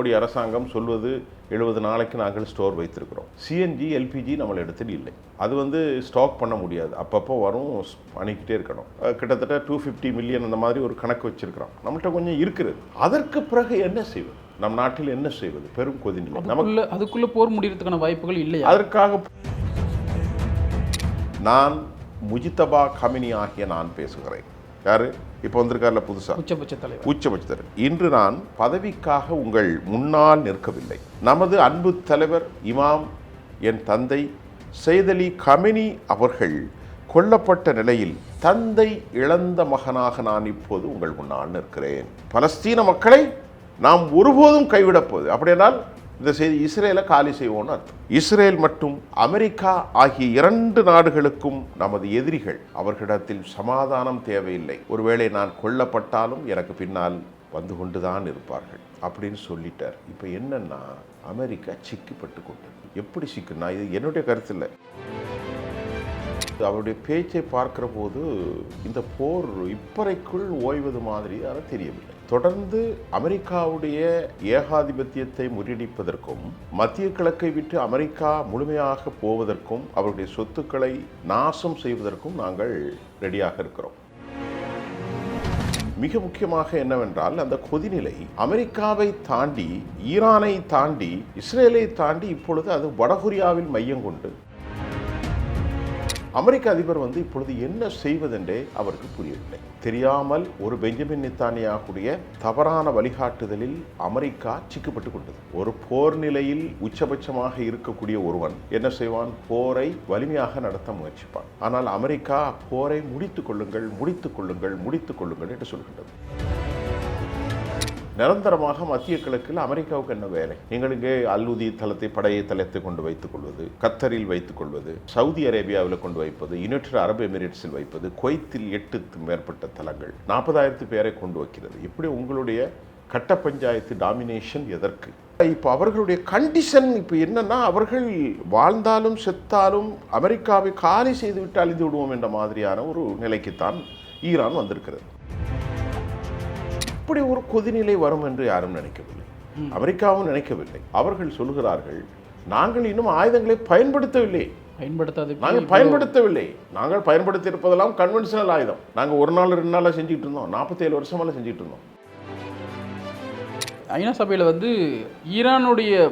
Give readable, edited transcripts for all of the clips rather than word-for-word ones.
மோடி அரசாங்கம் சொல்வது 70 நாளைக்கு நாங்கள் ஸ்டோர் வைத்திருக்கிறோம். சிஎன்ஜி எல்பிஜி நம்மளிடத்தில் இல்லை. அது ஸ்டாக் பண்ண முடியாது, அப்பப்போ வரும், பண்ணிக்கிட்டே இருக்கணும். கிட்டத்தட்ட 250 மில்லியன் அந்த மாதிரி ஒரு கணக்கு வச்சிருக்கிறோம். நம்மள்கிட்ட கொஞ்சம் இருக்கிறது. அதற்கு பிறகு என்ன செய்வது? நம் நாட்டில் என்ன செய்வது? பெரும் கொதிநிலை. நமக்கு அதுக்குள்ள போர் முடியறதுக்கான வாய்ப்புகள் இல்லையா? அதற்காக நான் முஜிதபா கமினி ஆகிய நான் பேசுகிறேன். யாரு இப்போ வந்திருக்காருல புதுசா உச்சபட்ச தலைவர். இன்று நான் பதவிக்காக உங்கள் முன்னால் நிற்கவில்லை. நமது அன்பு தலைவர் இமாம் என் தந்தை சையத் அலி கமினி அவர்கள் கொல்லப்பட்ட நிலையில் தந்தை இழந்த மகனாக நான் இப்போது உங்கள் முன்னால் நிற்கிறேன். பலஸ்தீன மக்களை நாம் ஒருபோதும் கைவிடப் போகுது. அப்படியானால் இந்த செய்தி இஸ்ரேலை காலி செய்வோம்னு அர்த்தம். இஸ்ரேல் மற்றும் அமெரிக்கா ஆகிய 2 நாடுகளுக்கும் நமது எதிரிகள். அவர்களிடத்தில் சமாதானம் தேவையில்லை. ஒருவேளை நான் கொல்லப்பட்டாலும் எனக்கு பின்னால் வந்து கொண்டுதான் இருப்பார்கள் அப்படின்னு சொல்லிட்டார். இப்போ என்னன்னா, அமெரிக்கா சிக்கப்பட்டு கொண்டது. எப்படி சிக்குன்னா, இது என்னுடைய கருத்து இல்லை. அவருடைய பேச்சை பார்க்கிற போது இந்த போர் இப்பறைக்குள் ஓய்வது மாதிரி தெரியவில்லை. தொடர்ந்து அமெரிக்காவுடைய ஏகாதிபத்தியத்தை முறியடிப்பதற்கும் மத்திய கிழக்கை விட்டு அமெரிக்கா முழுமையாக போவதற்கும் அவருடைய சொத்துக்களை நாசம் செய்வதற்கும் நாங்கள் ரெடியாக இருக்கிறோம். மிக முக்கியமாக என்னவென்றால், அந்த கொதிநிலை அமெரிக்காவை தாண்டி, ஈரானை தாண்டி, இஸ்ரேலை தாண்டி இப்பொழுது அது வடகொரியாவில் மையம் கொண்டு அமெரிக்க அதிபர் இப்பொழுது என்ன செய்வதென்றே அவருக்கு புரியவில்லை. தெரியாமல் ஒரு பெஞ்சமின் நெத்தன்யாகுடைய தவறான வழிகாட்டுதலில் அமெரிக்கா சிக்கப்பட்டு கொண்டது. ஒரு போர் நிலையில் உச்சபட்சமாக இருக்கக்கூடிய ஒருவன் என்ன செய்வான்? போரை வலிமையாக நடத்த முயற்சிப்பான். ஆனால் அமெரிக்கா போரை முடித்துக் கொள்ளுங்கள் என்று சொல்கின்றது. நிரந்தரமாக மத்திய கிழக்கில் அமெரிக்காவுக்கு என்ன வேலை? நீங்கள் இங்கே அல்-உதி தளத்தை, படையை தளத்தை கொண்டு வைத்துக் கொள்வது, கத்தரில் வைத்துக் கொள்வது, சவுதி அரேபியாவில் கொண்டு வைப்பது, யுனைடெட் அரபு எமிரேட்ஸில் வைப்பது, குவைத்தில் 8 மேற்பட்ட தளங்கள், 40,000 பேரை கொண்டு வைக்கிறது. இப்படி உங்களுடைய கட்ட பஞ்சாயத்து டாமினேஷன் எதற்கு? இப்போ அவர்களுடைய கண்டிஷன் இப்போ என்னன்னா, அவர்கள் வாழ்ந்தாலும் செத்தாலும் அமெரிக்காவை காலி செய்துவிட்டு அழிந்து விடுவோம் என்ற மாதிரியான ஒரு நிலைக்குத்தான் ஈரான் வந்திருக்கிறது. இப்படி ஒரு கொதிநிலை வரும் என்று யாரும் நினைக்கவில்லை, அமெரிக்காவும் நினைக்கவில்லை. அவர்கள் சொல்கிறார்கள், நாங்கள் இன்னும் ஆயுதங்களை பயன்படுத்தவில்லை. நாங்கள் பயன்படுத்தி இருப்பதெல்லாம் கன்வென்ஷனல் ஆயுதம். நாங்கள் 1 நாள் 2 நாளாக செஞ்சுட்டு இருந்தோம், 47 வருஷமால செஞ்சுட்டு இருந்தோம். ஐநா சபையில் ஈரானுடைய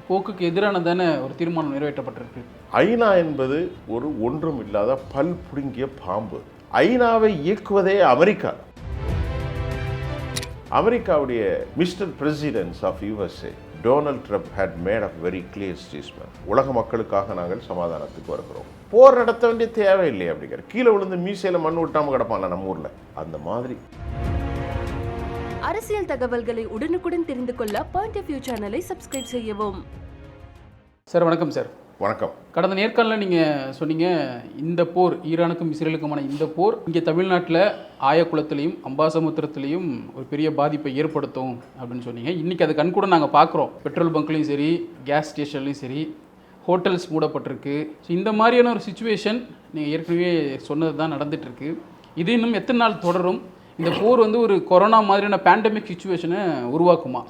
போக்குக்கு எதிரானதான ஒரு தீர்மானம் நிறைவேற்றப்பட்டிருக்கு. ஐநா என்பது ஒரு ஒன்றும் இல்லாத பல் புடுங்கிய பாம்பு. ஐநாவை இயக்குவதே அமெரிக்கா. அமெரிக்காவுடைய mister president of USA Donald Trump had made a very clear statement. உலக மக்களுக்காக நாங்கள் சமாதானத்துக்கு வருகிறோம், போர் நடத்த வேண்டிய தேவையில்லை அப்படிங்கிற. கீழே விழுந்து மீசையில் மண் விட்டாமல் கிடப்பாங்க நம்ம ஊரில், அந்த மாதிரி. அரசியல் தகவல்களை உடனுக்குடன் தெரிந்து கொள்ள பாயிண்ட் ஆஃப் வியூ சேனலை சப்ஸ்கிரைப் செய்யவும். சார் வணக்கம். சார் வணக்கம். கடந்த நேர்காணலில் நீங்கள் சொன்னீங்க, இந்த போர், ஈரானுக்கும் இஸ்ரேலுக்குமான இந்த போர் இங்கே தமிழ்நாட்டில் ஆயக்குளத்திலையும் அம்பாசமுத்திரத்திலையும் ஒரு பெரிய பாதிப்பை ஏற்படுத்தும் அப்படின்னு சொன்னீங்க. இன்றைக்கி அது கண்கூட நாங்கள் பார்க்குறோம். பெட்ரோல் பங்க்லையும் சரி, கேஸ் ஸ்டேஷன்லையும் சரி, ஹோட்டல்ஸ் மூடப்பட்டிருக்கு. ஸோ இந்த மாதிரியான ஒரு சுச்சுவேஷன் நீங்கள் ஏற்கனவே சொன்னது தான் நடந்துகிட்ருக்கு. இது இன்னும் எத்தனை நாள் தொடரும்? இந்த போர் ஒரு கொரோனா மாதிரியான பேண்டமிக் சுச்சுவேஷனை உருவாக்குமா?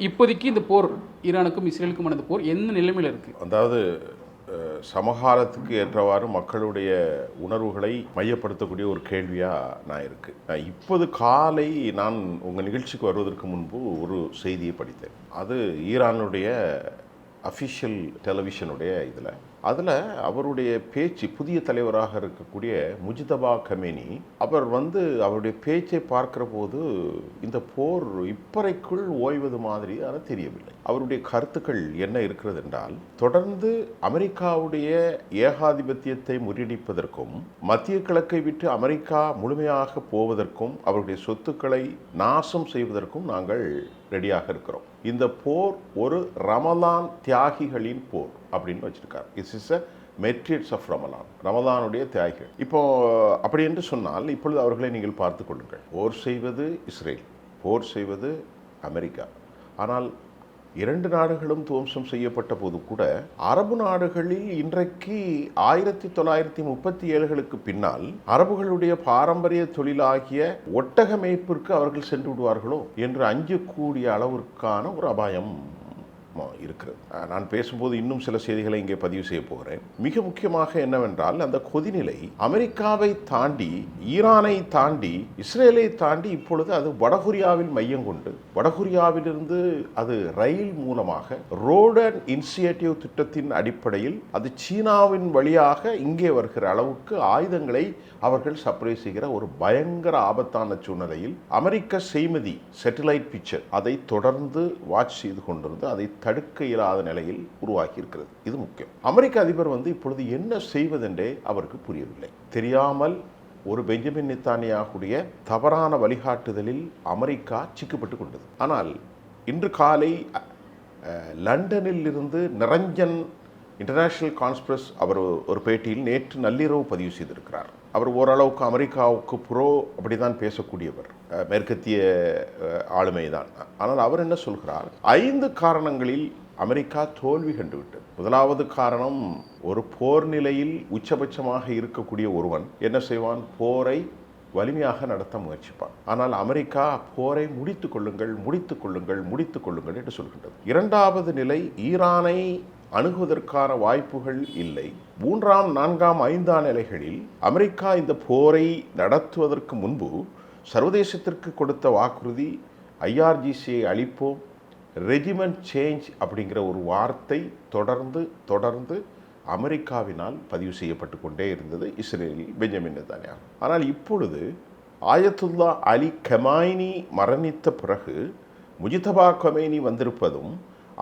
இப்போதைக்கு இந்த போர், ஈரானுக்கும் இஸ்ரேலுக்குமான இந்த போர் என்ன நிலைமையில் இருக்குது? அதாவது சமகாலத்துக்கு ஏற்றவாறு மக்களுடைய உணர்வுகளை மையப்படுத்தக்கூடிய ஒரு கேள்வியாக நான் இருக்குது. இப்போது காலை நான் உங்கள் நிகழ்ச்சிக்கு வருவதற்கு முன்பு ஒரு செய்தியை படித்தேன். அது ஈரானுடைய அஃபிஷியல் டெலிவிஷனுடைய அதில் அவருடைய பேச்சு, புதிய தலைவராக இருக்கக்கூடிய முஜிதபா கமேனி அவர் அவருடைய பேச்சை பார்க்கிற போது இந்த போர் இப்பறைக்குள் ஓய்வது மாதிரி தெரியவில்லை. அவருடைய கருத்துக்கள் என்ன இருக்கிறது என்றால், தொடர்ந்து அமெரிக்காவுடைய ஏகாதிபத்தியத்தை முறியடிப்பதற்கும் மத்திய கிழக்கை விட்டு அமெரிக்கா முழுமையாக போவதற்கும் அவருடைய சொத்துக்களை நாசம் செய்வதற்கும் நாங்கள் ரெடியாக இருக்கிறோம். இந்த போர் ஒரு ரமலான் தியாகிகளின் போர் அப்படின்னு வச்சிருக்காரு. இட்ஸ் இஸ் அ மெட்ரியட்ஸ் ஆஃப் ரமலானுடைய தியாகிகள். இப்போ அப்படி என்று சொன்னால், இப்பொழுது அவர்களை நீங்கள் பார்த்து கொள்ளுங்கள். போர் செய்வது இஸ்ரேல், போர் செய்வது அமெரிக்கா. ஆனால் 2 நாடுகளும் துவம்சம் செய்யப்பட்ட போது கூட அரபு நாடுகளில் இன்றைக்கு 1937களுக்கு பின்னால் அரபுகளுடைய பாரம்பரிய தொழிலாகிய ஒட்டக மேய்ப்பிற்கு அவர்கள் சென்று விடுவார்களோ என்று அஞ்சக்கூடிய அளவிற்கான ஒரு அபாயம் இருக்கிறது. நான் பேசும்போது இன்னும் சில செய்திகளை இங்கே பதிவு செய்ய போகிறேன். மிக முக்கியமாக என்னவென்றால், அந்த கொதிநிலை அமெரிக்காவை தாண்டி, ஈரானை தாண்டி, இஸ்ரேலை தாண்டி இப்பொழுது அது வடகொரியாவில் மையம் கொண்டு, வடகொரியாவிலிருந்து அது ரயில் மூலமாக ரோட் அண்ட் இனிஷியேட்டிவ் திட்டத்தின் அடிப்படையில் அது சீனாவின் வழியாக இங்கே வருகிற அளவுக்கு ஆயுதங்களை அவர்கள் சப்ளை செய்கிற ஒரு பயங்கர ஆபத்தான சூழ்நிலையில் அமெரிக்க செய்மதி சேட்டலைட் பிக்சர் அதை தொடர்ந்து வாட்ச் செய்து கொண்டிருந்து அதை தடுக்க இயலாத நிலையில் உருவாக்கி இருக்கிறது. இது முக்கியம். அமெரிக்க அதிபர் இப்பொழுது என்ன செய்வதென்றே அவருக்கு புரியவில்லை. தெரியாமல் ஒரு பெஞ்சமின் நெத்தானியாகுடைய தவறான வழிகாட்டுதலில் அமெரிக்கா சிக்கப்பட்டு கொண்டது. ஆனால் இன்று காலை லண்டனில் இருந்து நிரஞ்சன் இன்டர்நேஷனல் கான்ஃபரன்ஸ் அவர் ஒரு பேட்டியில் நேற்று நள்ளிரவு பதிவு செய்திருக்கிறார். அவர் ஓரளவுக்கு அமெரிக்காவுக்கு அப்படிதான் பேசக்கூடியவர், மேற்கத்திய ஆளுமை தான். ஆனால் அவர் என்ன சொல்கிறார், 5 காரணங்களில் அமெரிக்கா தோல்வி கண்டுவிட்டது. முதலாவது காரணம், ஒரு போர் நிலையில் உச்சபட்சமாக இருக்கக்கூடிய ஒருவன் என்ன செய்வான், போரை வலிமையாக நடத்த முயற்சிப்பான். ஆனால் அமெரிக்கா போரை முடித்துக் கொள்ளுங்கள் என்று சொல்கின்றது. 2வது நிலை, ஈரானை அணுகுவதற்கான வாய்ப்புகள் இல்லை. 3ஆம் 4ஆம் 5ஆம் நிலைகளில் அமெரிக்கா இந்த போரை நடத்துவதற்கு முன்பு சர்வதேசத்திற்கு கொடுத்த வாக்குறுதி, IRGCயை அளிப்போம், ரெஜிமெண்ட் சேஞ்ச் அப்படிங்கிற ஒரு வார்த்தை தொடர்ந்து அமெரிக்காவினால் பதிவு செய்யப்பட்டு கொண்டே இருந்தது இஸ்ரேலில் பெஞ்சமின் நெத்தானியாஹு. ஆனால் இப்பொழுது ஆயத்துல்லா அலி கமாயினி மரணித்த பிறகு முஜிதபா கமேனி வந்திருப்பதும்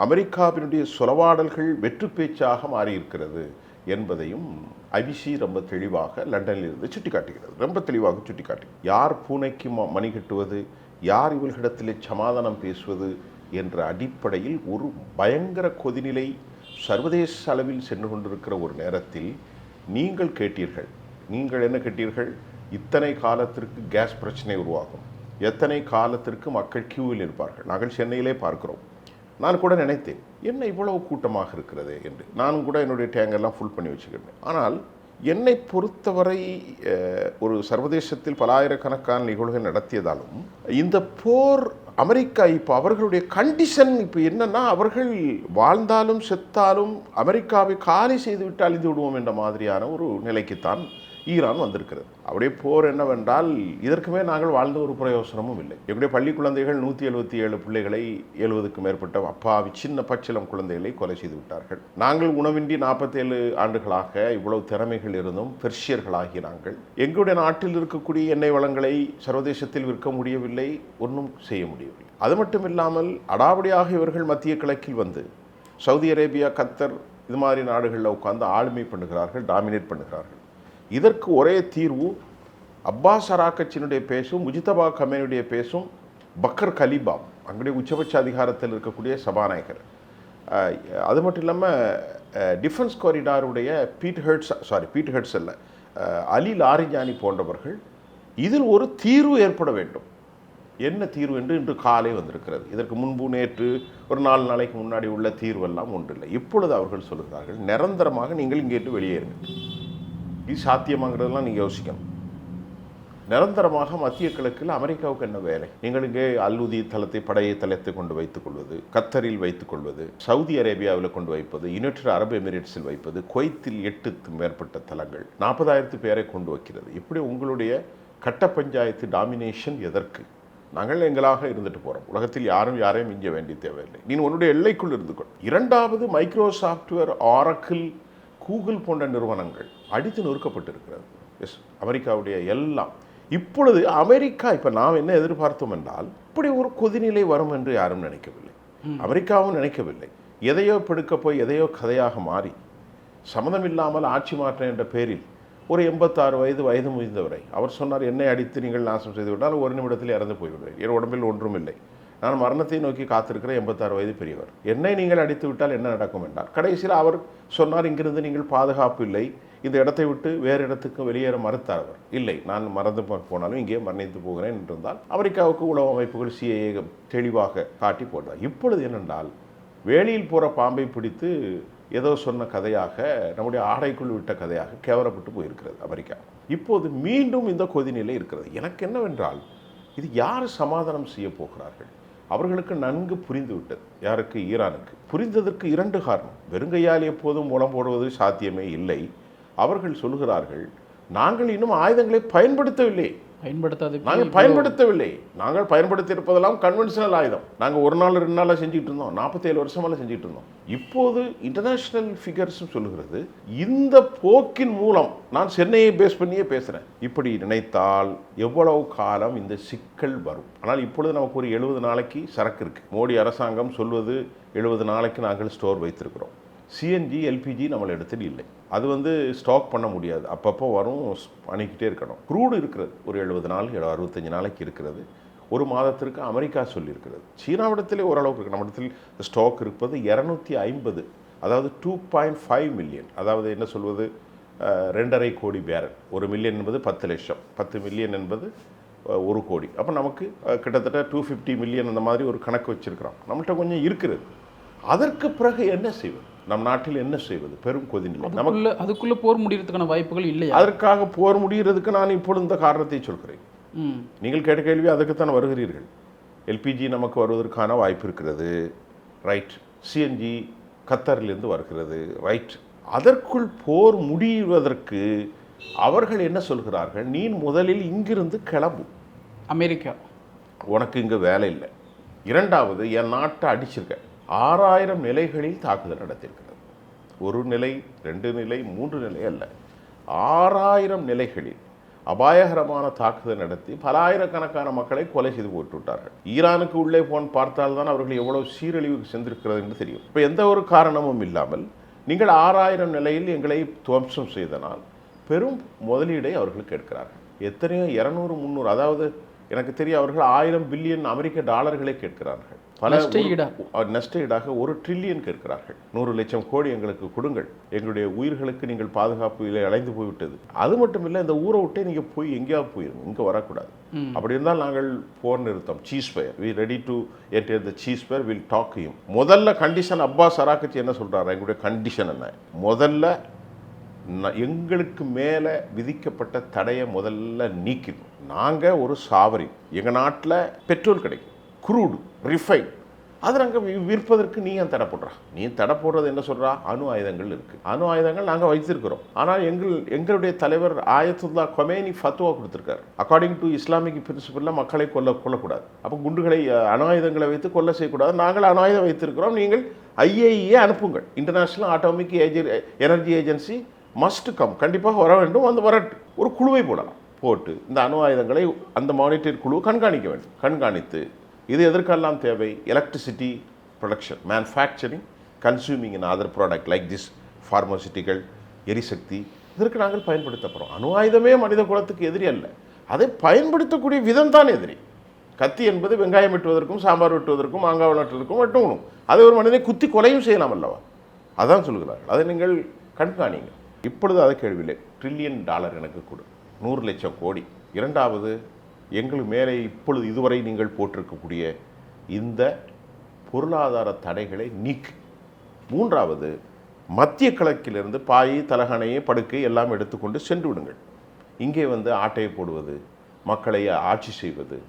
அமெரிக்காவினுடைய சொலவாடல்கள் வெற்று பேச்சாக மாறியிருக்கிறது என்பதையும் IBC ரொம்ப தெளிவாக லண்டனில் இருந்து சுட்டிக்காட்டுகிறது. ரொம்ப தெளிவாக சுட்டிக்காட்டு, யார் பூனைக்கு மணி கட்டுவது, யார் இவர்களிடத்திலே சமாதானம் பேசுவது என்ற அடிப்படையில் ஒரு பயங்கர கொதிநிலை சர்வதேச அளவில் சென்று கொண்டிருக்கிற ஒரு நேரத்தில் நீங்கள் என்ன கேட்டீர்கள், இத்தனை காலத்திற்கு கேஸ் பிரச்சனை உருவாகும், எத்தனை காலத்திற்கு மக்கள் கியூவில் இருப்பார்கள். நாங்கள் சென்னையிலே பார்க்கிறோம். நான் கூட நினைத்தேன், என்ன இவ்வளவு கூட்டமாக இருக்கிறது என்று. நானும் கூட என்னுடைய டேங்கெல்லாம் ஃபுல் பண்ணி வச்சுக்கிட்டேன். ஆனால் என்னை பொறுத்தவரை ஒரு சர்வதேசத்தில் பலாயிரக்கணக்கான நிகழ்வுகள் நடத்தியதாலும் இந்த போர் அமெரிக்கா இப்போ அவர்களுடைய கண்டிஷன் இப்போ என்னன்னா, அவர்கள் வாழ்ந்தாலும் செத்தாலும் அமெரிக்காவை காலி செய்து விட்டு அழிந்து விடுவோம் என்ற மாதிரியான ஒரு நிலைக்குத்தான் ஈரான் வந்திருக்கிறது. அப்படியே போர் என்னவென்றால், இதற்குமே நாங்கள் வாழ்ந்த ஒரு பிரயோசனமும் இல்லை. எங்களுடைய பள்ளி குழந்தைகள் 177 பிள்ளைகளை 70க்கும் மேற்பட்ட அப்பாவி சின்ன பச்சிலம் குழந்தைகளை கொலை செய்து விட்டார்கள். நாங்கள் உணவின்றி 47 ஆண்டுகளாக இவ்வளவு திறமைகள் இருந்தும் பெர்ஷியர்களாகி நாங்கள் எங்களுடைய நாட்டில் இருக்கக்கூடிய எண்ணெய் வளங்களை சர்வதேசத்தில் விற்க முடியவில்லை, ஒன்றும் செய்ய முடியவில்லை. அது மட்டும் இல்லாமல் அடாவடியாக இவர்கள் மத்திய கிழக்கில் வந்து சவுதி அரேபியா, கத்தர் இது மாதிரி நாடுகளில் உட்கார்ந்து ஆளுமை பண்ணுகிறார்கள், டாமினேட் பண்ணுகிறார்கள். இதற்கு ஒரே தீர்வு, அப்பாஸ் அராக்கச்சினுடைய பேசும், முஜிதபா கமேனுடைய பேசும், பக்கர் கலிபாப் அங்களுடைய உச்சபட்ச அதிகாரத்தில் இருக்கக்கூடிய சபாநாயகர், அது மட்டும் இல்லாமல் டிஃபென்ஸ் காரிடாருடைய பீட் ஹெர்ட்ஸ் அல்ல, அலி லாரிஜானி போன்றவர்கள் இதில் ஒரு தீர்வு ஏற்பட வேண்டும். என்ன தீர்வு என்று இன்று காலை வந்திருக்கிறது. இதற்கு முன்பு நேற்று ஒரு 4 நாளைக்கு முன்னாடி உள்ள தீர்வெல்லாம் ஒன்றில்லை. இப்பொழுது அவர்கள் சொல்கிறார்கள், நிரந்தரமாக நீங்கள் இங்கேட்டு வெளியேறுங்கள். இது சாத்தியமாங்கிறதெல்லாம் நீங்கள் யோசிக்கணும். நிரந்தரமாக மத்திய கிழக்கில் அமெரிக்காவுக்கு என்ன வேலை? நீங்கள் இங்கே அல்உதி தளத்தை, படையை தளத்தை கொண்டு வைத்துக் கொள்வது, கத்தரில் வைத்துக் கொள்வது, சவுதி அரேபியாவில் கொண்டு வைப்பது, யுனைடெட் அரபு எமிரேட்ஸில் வைப்பது, குவைத்தில் 8க்கும் மேற்பட்ட தளங்கள், 40,000 பேரை கொண்டு வைக்கிறது. இப்படி உங்களுடைய கட்ட பஞ்சாயத்து டாமினேஷன் எதற்கு? நாங்கள் எங்களாக இருந்துட்டு போகிறோம். உலகத்தில் யாரையும் மிஞ்ச வேண்டிய தேவையில்லை. நீ உன்னுடைய எல்லைக்குள் இருந்து கொள். 2வது, மைக்ரோசாஃப்ட்வேர், ஆரக்கிள், கூகுள் போன்ற நிறுவனங்கள் அடித்து நொறுக்கப்பட்டிருக்கிறது. அமெரிக்காவுடைய எல்லாம். இப்பொழுது அமெரிக்கா, இப்போ நாம் என்ன எதிர்பார்த்தோம் என்றால், இப்படி ஒரு கொதிநிலை வரும் என்று யாரும் நினைக்கவில்லை, அமெரிக்காவும் நினைக்கவில்லை. எதையோ பிடிக்க போய் எதையோ கதையாக மாறி சம்மதமில்லாமல் ஆட்சி மாற்றம் என்ற பேரில் ஒரு 86 வயது முதிர்ந்தவரை அவர் சொன்னார், என்னை அடித்து நீங்கள் நாசம் செய்து விட்டால் 1 நிமிடத்தில் இறந்து போய்விடுவேன், என் உடம்பில் ஒன்றும் இல்லை, நான் மரணத்தை நோக்கி காத்திருக்கிற 86 வயது பெரியவர், என்னை நீங்கள் அடித்து விட்டால் என்ன நடக்கும் என்றார். கடைசியில் அவர் சொன்னார், இங்கிருந்து நீங்கள் பாதுகாப்பு இல்லை, இந்த இடத்தை விட்டு வேறு இடத்துக்கு வெளியேற மறுத்தார். அவர் இல்லை, நான் மறந்து போனாலும் இங்கே மரணித்து போகிறேன் என்றிருந்தால் அமெரிக்காவுக்கு உளவு அமைப்புகள் CIA தெளிவாக காட்டி போட்டார். இப்பொழுது என்னென்றால், வேலியில் போகிற பாம்பை பிடித்து ஏதோ சொன்ன கதையாக, நம்முடைய ஆடைக்குள் விட்ட கதையாக கேவலப்பட்டு போயிருக்கிறது அமெரிக்கா. இப்போது மீண்டும் இந்த கொதிநிலை இருக்கிறது. எனக்கு என்னவென்றால், இது யார் சமாதானம் செய்ய போகிறார்கள்? அவர்களுக்கு நன்கு புரிந்து விட்டது. யாருக்கு? ஈரானுக்கு. புரிந்ததற்கு 2 காரணம். வெறுங்கையால் எப்போதும் முலம் போடுவது சாத்தியமே இல்லை. அவர்கள் சொல்கிறார்கள், நாங்கள் இன்னும் ஆயுதங்களை பயன்படுத்தவில்லை. நாங்கள் பயன்படுத்தவில்லை. நாங்கள் பயன்படுத்தி இருப்பதெல்லாம் கன்வென்ஷனல் ஆயுதம். நாங்கள் 1 நாள் 2 நாளாக செஞ்சுட்டு இருந்தோம். 47 வருஷமால செஞ்சுட்டு இருந்தோம். இப்போது இன்டர்நேஷனல் ஃபிகர்ஸும் சொல்லுகிறது, இந்த போக்கின் மூலம், நான் சென்னையை பேஸ் பண்ணியே பேசுகிறேன், இப்படி நினைத்தால் எவ்வளவு காலம் இந்த சிக்கல் வரும்? ஆனால் இப்பொழுது நமக்கு ஒரு 70 நாளைக்கு சரக்கு இருக்குது. மோடி அரசாங்கம் சொல்வது 70 நாளைக்கு நாங்கள் ஸ்டோர் வைத்திருக்கிறோம். சிஎன்ஜி, எல்பிஜி நம்ம இடத்துல இல்லை. அது ஸ்டாக் பண்ண முடியாது. அப்பப்போ வரும், பண்ணிக்கிட்டே இருக்கணும். க்ரூடு இருக்கிறது, ஒரு 70 நாள் 65 நாளைக்கு இருக்கிறது. 1 மாதத்திற்கு அமெரிக்கா சொல்லியிருக்கிறது. சீனாவிடத்திலே ஓரளவுக்கு இருக்குது. நம்ம இடத்தில் ஸ்டாக் இருப்பது 250, அதாவது 2.5 மில்லியன். அதாவது என்ன சொல்வது, 2.5 கோடி பேரல். 1 மில்லியன் என்பது 10 லட்சம், 10 மில்லியன் என்பது 1 கோடி. அப்போ நமக்கு கிட்டத்தட்ட 250 மில்லியன் அந்த மாதிரி ஒரு கணக்கு வச்சுருக்கிறோம். நம்மள்கிட்ட கொஞ்சம் இருக்கிறது. அதற்கு பிறகு என்ன செய்வது? நம் நாட்டில் என்ன செய்வது? பெரும் கொதிநிலை. நமக்கு அதுக்குள்ள போர் முடிகிறதுக்கான வாய்ப்புகள் இல்லை. அதற்காக போர் முடிகிறதுக்கு நான் இப்பொழுது இந்த காரணத்தை சொல்கிறேன். நீங்கள் கேட்ட கேள்வி அதுக்குத்தான் வருகிறீர்கள். எல்பிஜி நமக்கு வருவதற்கான வாய்ப்பு இருக்கிறது, ரைட். சிஎன்ஜி கத்தரிலிருந்து வருகிறது, ரைட். அதற்குள் போர் முடிவதற்கு அவர்கள் என்ன சொல்கிறார்கள்? நீ முதலில் இங்கிருந்து கிளம்பு அமெரிக்கா, உனக்கு இங்கே வேலை இல்லை. 2வது, என் நாட்டை அடிச்சிருக்க. 6000 நிலைகளில் தாக்குதல் நடத்தியிருக்கிறது. 1 நிலை, 2 நிலை, 3 நிலை அல்ல, 6000 நிலைகளில் அபாயகரமான தாக்குதல் நடத்தி பல ஆயிரக்கணக்கான மக்களை கொலை செய்து போட்டு விட்டார்கள். ஈரானுக்கு உள்ளே போன் பார்த்தால்தான் அவர்கள் எவ்வளவு சீரழிவுக்கு சென்றிருக்கிறது என்று தெரியும். இப்போ எந்த ஒரு காரணமும் இல்லாமல் நீங்கள் 6000 நிலையில் எங்களை துவம்சம் செய்தனால் பெரும் முதலீடை அவர்கள் கேட்கிறார்கள். எத்தனையோ 200, 300, அதாவது எனக்கு தெரியும் அவர்கள் 1000 பில்லியன் அமெரிக்க டாலர்களை கேட்கிறார்கள். பல நஷ்டஈடாக 1 ட்ரில்லியன் கேட்கிறார்கள். 100 லட்சம் கோடி எங்களுக்கு கொடுங்கள், எங்களுடைய உயிர்களுக்கு நீங்கள் பாதுகாப்பு இல்லை, அலைந்து போய்விட்டது. அது மட்டும் இல்லை, இந்த ஊரை விட்டே நீங்கள் போய் எங்கேயாவது போயிருங்க, இங்கே வரக்கூடாது. அப்படி இருந்தால் நாங்கள் போர் நிறுத்தம், ceasefire, we ready to enter the ceasefire, will talk you. முதல்ல கண்டிஷன் அப்பாஸ் அராக்கச்சி என்ன சொல்கிறாரு? எங்களுடைய கண்டிஷன் என்ன? முதல்ல எங்களுக்கு மேலே விதிக்கப்பட்ட தடையை முதல்ல நீக்கணும். நாங்கள் ஒரு சாவரின், எங்கள் நாட்டில் பெட்ரோல் கிடைக்கும், குரூடு, ரிஃபைன், அது நாங்கள் விற்பதற்கு நீ ஏன் தடை போடுறா? நீ தடை போடுறது என்ன சொல்கிறா? அணு ஆயுதங்கள் இருக்குது. அணு ஆயுதங்கள் நாங்கள் வைத்திருக்கிறோம். ஆனால் எங்களுடைய தலைவர் ஆயத்துல்லா கொமேனி ஃபத்துவா கொடுத்துருக்காரு. அக்கார்டிங் டு இஸ்லாமிக் பிரின்சிபலில் மக்களை கொல்லக்கூடாது. அப்போ குண்டுகளை, அணு ஆயுதங்களை வைத்து கொல்ல செய்யக்கூடாது. நாங்கள் அணு ஆயுதம் வைத்திருக்கிறோம், நீங்கள் ஐஏஇஏ அனுப்புங்கள். International atomic energy agency must come, கண்டிப்பாக வர வேண்டும். வந்து வரட்டு, ஒரு குழுவை போடலாம். போட்டு இந்த அணு ஆயுதங்களை அந்த மானிட்டர் குழு கண்காணிக்க வேண்டும். கண்காணித்து இது எதற்கெல்லாம் தேவை? Electricity production, manufacturing, consuming in other product like this, ஃபார்மசிட்டிகள், எரிசக்தி, இதற்கு நாங்கள் பயன்படுத்த போகிறோம். அணு ஆயுதமே மனித குலத்துக்கு எதிரி அல்ல, அதை பயன்படுத்தக்கூடிய விதம் தான் எதிரி. கத்தி என்பது வெங்காயம் வெட்டுவதற்கும், சாம்பார் வெட்டுவதற்கும், மாங்காய் வெட்டுவதற்கும் வெட்டணும். அதை ஒரு மனிதனை குத்தி கொலையும் செய்யலாம் அல்லவா? அதான் சொல்லுகிறார்கள். அதை நீங்கள் கண்காணிங்க. இப்பொழுது அதை கேள்வியில்லை. $1 ட்ரில்லியன் எனக்கு கொடு, 100 லட்சம் கோடி. 2வது, எங்கள் மேலே இப்பொழுது இதுவரை நீங்கள் போட்டிருக்கக்கூடிய இந்த பொருளாதார தடைகளை நீக்கு. 3வது, மத்திய கிழக்கிலிருந்து பாய், தலகணையை, படுக்கை எல்லாம் எடுத்துக்கொண்டு சென்று விடுங்கள். இங்கே ஆட்டையை போடுவது, மக்களை ஆட்சி செய்வது,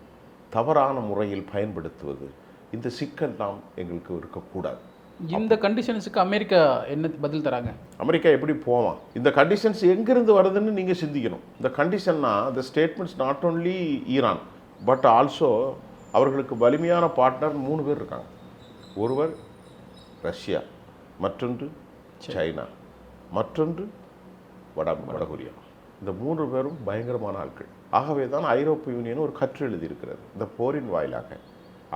தவறான முறையில் பயன்படுத்துவது, இந்த சிக்கல் நாம் எங்களுக்கு இருக்கக்கூடாது. இந்த கண்டிஷன்ஸுக்கு அமெரிக்கா என்ன பதில் தராங்க? அமெரிக்கா எப்படி போவான்? இந்த கண்டிஷன்ஸ் எங்கிருந்து வருதுன்னு நீங்கள் சிந்திக்கணும். இந்த கண்டிஷன்னா the statements not only Iran but also அவர்களுக்கு வலிமையான பார்ட்னர் 3 பேர் இருக்காங்க. ஒருவர் ரஷ்யா, மற்றொன்று சைனா, மற்றொன்று வடகொரியா. இந்த 3 பேரும் பயங்கரமான ஆட்கள். ஆகவே தான் ஐரோப்பிய யூனியன் ஒரு கற்று எழுதியிருக்கிறது. இந்த போரின் வாயிலாக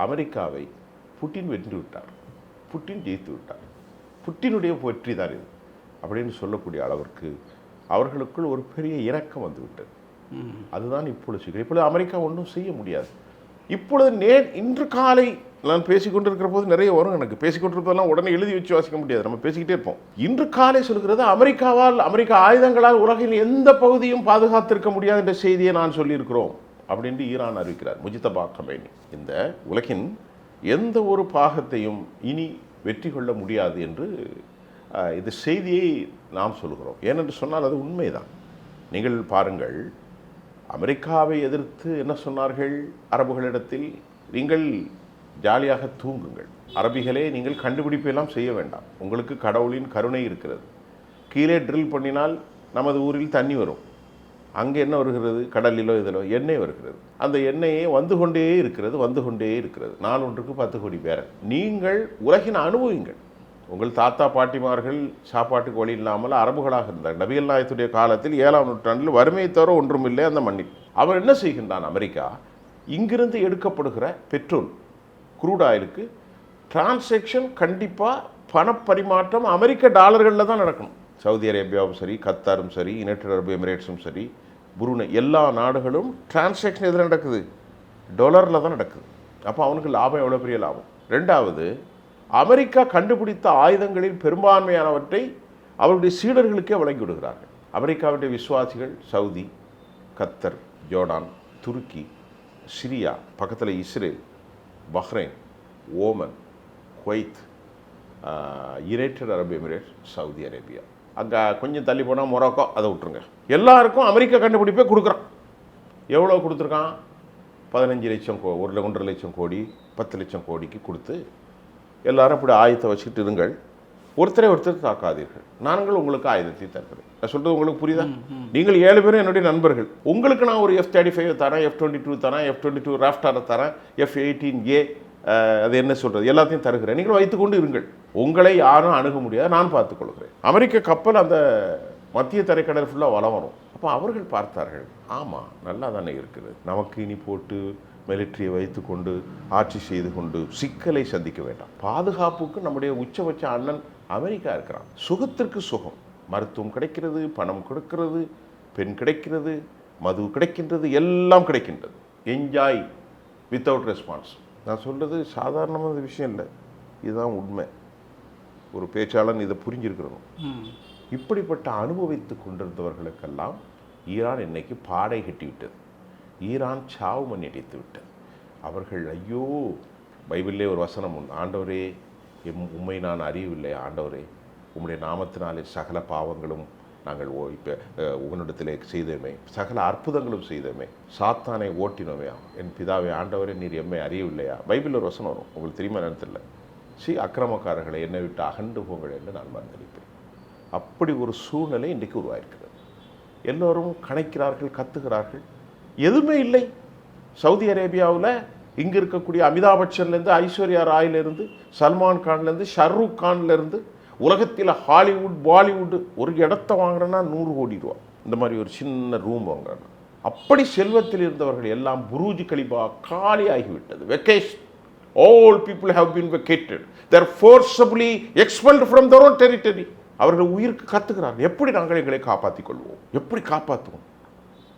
அமெரிக்காவை புட்டின் வென்று விட்டார், புட்டின் ஜெயித்து விட்டார், புட்டினுடைய வெற்றி தான் இது அப்படின்னு சொல்லக்கூடிய அளவிற்கு அவர்களுக்குள் ஒரு பெரிய இறக்கம் வந்துவிட்டது. அதுதான் இப்பொழுது அமெரிக்கா ஒன்றும் செய்ய முடியாது. இப்பொழுது இன்று காலை நான் பேசிக்கொண்டிருக்கிற போது நிறைய வரும். எனக்கு பேசிக்கொண்டிருப்பதெல்லாம் உடனே எழுதி வச்சு வாசிக்க முடியாது, நம்ம பேசிக்கிட்டே இருப்போம். இன்று காலை சொல்கிறது, அமெரிக்க ஆயுதங்களால் உலகின் எந்த பகுதியும் பாதுகாத்திருக்க முடியாது என்ற செய்தியை நான் சொல்லியிருக்கிறோம் அப்படின்ட்டு ஈரான் அறிவிக்கிறார். முஜிதபா கமேனி இந்த உலகின் எந்த ஒரு பாகத்தையும் இனி வெற்றி கொள்ள முடியாது என்று இந்த செய்தியை நாம் சொல்கிறோம். ஏனென்று சொன்னால் அது உண்மைதான். நீங்கள் பாருங்கள், அமெரிக்காவை எதிர்த்து என்ன சொன்னார்கள் அரபுகளிடத்தில்? நீங்கள் ஜாலியாக தூங்குங்கள், அரபிகளே, நீங்கள் கண்டுபிடிப்பெல்லாம் செய்ய வேண்டாம், உங்களுக்கு கடவுளின் கருணை இருக்கிறது. கீழே ட்ரில் பண்ணினால் நமது ஊரில் தண்ணி வரும், அங்கே என்ன வருகிறது? கடலிலோ இதிலோ எண்ணெய் வருகிறது. அந்த எண்ணெயே வந்து கொண்டே இருக்கிறது. நாள் ஒன்றுக்கு 10 கோடி பேர். நீங்கள் உலகின் அனுபவிங்கள். உங்கள் தாத்தா பாட்டிமார்கள் சாப்பாட்டுக்கு வழி இல்லாமல் அரபுகளாக இருந்தார். நபிகள் நாயகத்துடைய காலத்தில் 7ஆம் நூற்றாண்டில் வறுமையை தவிர ஒன்றும் இல்லை அந்த மண்ணில். அவர் என்ன செய்கின்றான்? அமெரிக்கா இங்கிருந்து எடுக்கப்படுகிற பெட்ரோல், குரூட் ஆயிலுக்கு டிரான்சாக்ஷன் கண்டிப்பாக பணப்பரிமாற்றம் அமெரிக்க டாலர்களில் தான் நடக்கணும். சவுதி அரேபியாவும் சரி, கத்தாரும் சரி, யுனைடெட் அரபு எமிரேட்ஸும் சரி, புருனை, எல்லா நாடுகளும் டிரான்சாக்ஷன் எதில் நடக்குது? டாலரில் தான் நடக்குது. அப்போ அவனுக்கு லாபம் எவ்வளோ பெரிய லாபம். ரெண்டாவது, அமெரிக்கா கண்டுபிடித்த ஆயுதங்களில் பெரும்பான்மையானவற்றை அவருடைய சீடர்களுக்கே வழங்கி விடுகிறார்கள். அமெரிக்காவுடைய விசுவாசிகள் சவுதி, கத்தர், ஜோர்டான், துருக்கி, சிரியா, பக்கத்தில் Israel, Bahrain, Oman, Kuwait, United அரபு எமிரேட்ஸ், சவுதி அரேபியா, அங்கே கொஞ்சம் தள்ளி போனால் மொரோக்கோ, அதை விட்டுருங்க. எல்லாருக்கும் அமெரிக்கா கண்டுபிடிப்பே கொடுக்குறான். எவ்வளோ கொடுத்துருக்கான்? 15 லட்சம் 1.5 லட்சம் கோடி, 10 லட்சம் கோடிக்கு கொடுத்து எல்லாரும் அப்படி ஆயுதத்தை வச்சுக்கிட்டு இருங்கள், ஒருத்தர் தாக்காதீர்கள், நாங்கள் உங்களுக்கு ஆயுதத்தை தருகிறேன். நான் சொல்கிறது உங்களுக்கு புரியுதா? நீங்கள் 7 பேரும் என்னுடைய நண்பர்கள். உங்களுக்கு நான் ஒரு F-35 தரேன், F-22 தரேன், F-22 ராஃப்டாரை தரேன், F-18A, அது என்ன சொல்கிறது, எல்லாத்தையும் தருகிறேன், நீங்கள் வைத்துக்கொண்டு இருங்கள், உங்களை யாரும் அணுக முடியாது, நான் பார்த்துக்கொள்கிறேன். அமெரிக்க கப்பல் அந்த மத்திய தரைக்கடல் ஃபுல்லாக வலம் வரும். அப்போ அவர்கள் பார்த்தார்கள், ஆமாம் நல்லா தானே இருக்குது, நமக்கு இனி போட்டு மிலிட்ரியை வைத்து கொண்டு ஆட்சி செய்து கொண்டு சிக்கலை சந்திக்க வேண்டாம், பாதுகாப்புக்கு நம்முடைய உச்சபட்ச அண்ணன் அமெரிக்கா இருக்கிறான், சுகத்திற்கு சுகம், மருத்துவம் கிடைக்கிறது, பணம் கொடுக்கிறது, பெண் கிடைக்கிறது, மது கிடைக்கின்றது, எல்லாம் கிடைக்கின்றது, என்ஜாய் வித்தவுட் ரெஸ்பான்ஸ். நான் சொல்கிறது சாதாரணமான விஷயம் இல்லை, இதுதான் உண்மை. ஒரு பேச்சாளன் இதை புரிஞ்சிருக்கிறோம். இப்படிப்பட்ட அனுபவித்து கொண்டிருந்தவர்களுக்கெல்லாம் ஈரான் இன்னைக்கு பாடை கட்டிவிட்டது. ஈரான் சாவு மணி அடித்து விட்டது. அவர்கள் ஐயோ, பைபிளிலே ஒரு வசனம் உண்டு, ஆண்டவரே உம்மை நான் அறியவில்லை, ஆண்டவரே உம்முடைய நாமத்தினாலே சகல பாவங்களும் நாங்கள் இப்போ உன்னிடத்திலே செய்தோமே, சகல அற்புதங்களும் செய்தோமே, சாத்தானை ஓட்டினோமே, என் பிதாவே ஆண்டவரே நீர் எம்மை அறியவில்லையா? பைபிளில் ஒரு வசனம் வரும், உங்களுக்கு தெரியுமா நேரத்தில், அக்கிரமக்காரர்களை என்னை விட்டு அகன்று போங்கள் என்று நான் மறந்தளிப்பேன். அப்படி ஒரு சூழ்நிலை இன்றைக்கு உருவாயிருக்கிறது. எல்லோரும் கணைக்கிறார்கள், கத்துகிறார்கள், எதுவுமே இல்லை. சவுதி அரேபியாவில் இங்கே இருக்கக்கூடிய அமிதாப் பச்சன்லேருந்து, ஐஸ்வர்யா ராயிலேருந்து, சல்மான் கான்லேருந்து, ஷர்ருக் கான்லேருந்து, உலகத்தில் ஹாலிவுட், பாலிவுட், ஒரு இடத்த வாங்குறேன்னா 100 கோடி ரூபா, இந்த மாதிரி ஒரு சின்ன ரூம் வாங்குறாங்க. அப்படி செல்வத்தில் இருந்தவர்கள் எல்லாம் புரூஜ் கலிபா காலியாகிவிட்டது. Vacation, all people have been vacated, they are forcibly expelled from their own territory. அவர்கள் உயிருக்கு கத்துக்கிறார்கள், எப்படி நாங்கள் எங்களை காப்பாற்றிக் கொள்வோம், எப்படி காப்பாற்றுவோம்?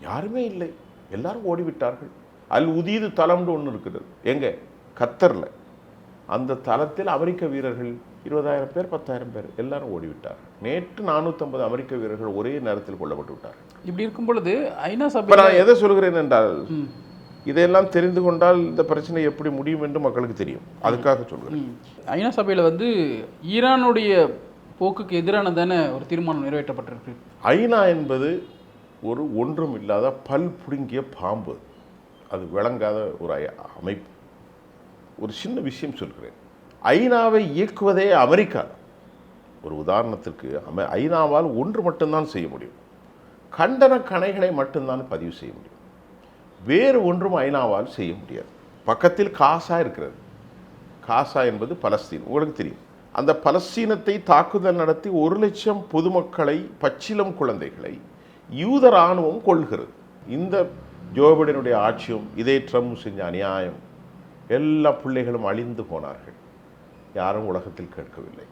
யாருமே இல்லை, எல்லாரும் ஓடிவிட்டார்கள். அல் உதீது தளம்னு ஒன்று இருக்குது, எங்கே? கத்தரில். அந்த தளத்தில் அமெரிக்க வீரர்கள் 20,000 பேர், 10,000 பேர் எல்லாரும் ஓடிவிட்டார்கள். நேற்று 450 அமெரிக்க வீரர்கள் ஒரே நேரத்தில் கொல்லப்பட்டு விட்டார்கள். இப்படி இருக்கும் பொழுது ஐநா சபை, இப்போ நான் எதை சொல்கிறேன் என்றால், இதையெல்லாம் தெரிந்து கொண்டால் இந்த பிரச்சனை எப்படி முடியும் என்று மக்களுக்கு தெரியும், அதுக்காக சொல்கிறேன். ஐநா சபையில் வந்து ஈரானுடைய போக்குக்கு எதிரானதான ஒரு தீர்மானம் நிறைவேற்றப்பட்டிருக்கு. ஐநா என்பது ஒரு ஒன்றும் இல்லாத பல் புடுங்கிய பாம்பு, அது விளங்காத ஒரு அமைப்பு. ஒரு சின்ன விஷயம் சொல்கிறேன், ஐநாவை இயக்குவதே அமெரிக்கா. ஒரு உதாரணத்திற்கு ஐநாவால் ஒன்று மட்டும்தான் செய்ய முடியும், கண்டன கணைகளை மட்டும்தான் பதிவு செய்ய முடியும், வேறு ஒன்றும் ஐநாவால் செய்ய முடியாது. பக்கத்தில் காசா இருக்கிறது, காசா என்பது பலஸ்தீன், உங்களுக்கு தெரியும். அந்த பலஸ்தீனத்தை தாக்குதல் நடத்தி 1 லட்சம் பொதுமக்களை, பச்சிலம் குழந்தைகளை யூத இராணுவம் கொள்கிறது. இந்த ஜோ பைடனுடைய ஆட்சியும் இதே ட்ரம்ப் செஞ்ச அநியாயம், எல்லா பிள்ளைகளும் அழிந்து போனார்கள், யாரும் உலகத்தில் கேட்கவில்லை.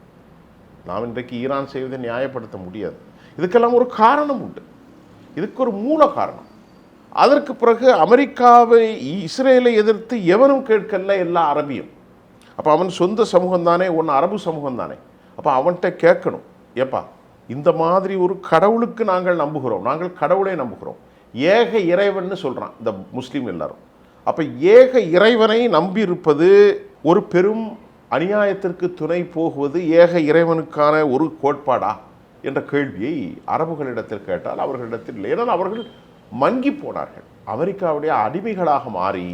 நாம் இன்றைக்கு ஈரான் செய்வதை நியாயப்படுத்த முடியாது. இதுக்கெல்லாம் ஒரு காரணம் உண்டு, இதுக்கு ஒரு மூல காரணம். அதற்கு பிறகு அமெரிக்காவை, இஸ்ரேலை எதிர்த்து எவனும் கேட்கல, எல்லா அரபியும். அப்போ அவன் சொந்த சமூகம் தானே, ஒன்று அரபு சமூகம் தானே. அப்போ அவன்கிட்ட கேட்கணும், ஏப்பா இந்த மாதிரி ஒரு கடவுளுக்கு நாங்கள் நம்புகிறோம், நாங்கள் கடவுளை நம்புகிறோம், ஏக இறைவன் சொல்கிறான் இந்த முஸ்லீம் எல்லாரும். அப்போ ஏக இறைவனை நம்பியிருப்பது ஒரு பெரும் அநியாயத்திற்கு துணை போகுவது ஏக இறைவனுக்கான ஒரு கோட்பாடா என்ற கேள்வியை அரபுகளிடத்தில் கேட்டால் அவர்களிடத்தில் இல்லை. ஏன்னால் அவர்கள் மங்கி போனார்கள். அமெரிக்காவுடைய அடிமைகளாக மாறி